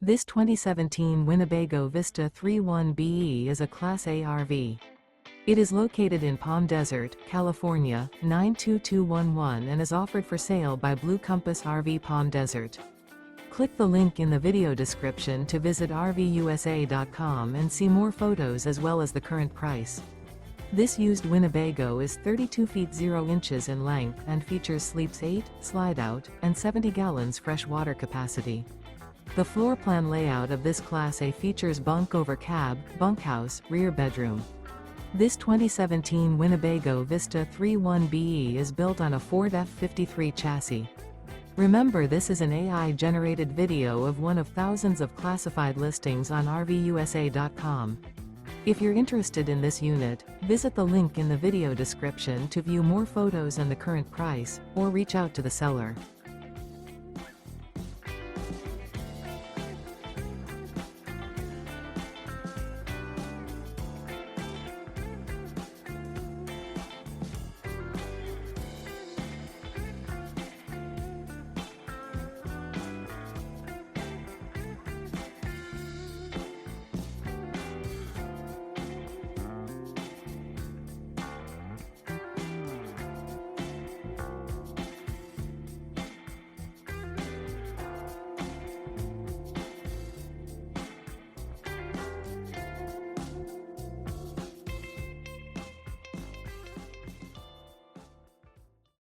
This 2017 Winnebago Vista 31BE is a Class A RV. It is located in Palm Desert, California, 92211 and is offered for sale by Blue Compass RV Palm Desert. Click the link in the video description to visit RVUSA.com and see more photos as well as the current price. This used Winnebago is 32 feet 0 inches in length and features sleeps 8, slide-out, and 70 gallons fresh water capacity. The floor plan layout of this Class A features bunk over cab, bunkhouse, rear bedroom. This 2017 Winnebago Vista 31BE is built on a Ford F53 chassis. Remember, this is an AI-generated video of one of thousands of classified listings on RVUSA.com. If you're interested in this unit, visit the link in the video description to view more photos and the current price, or reach out to the seller.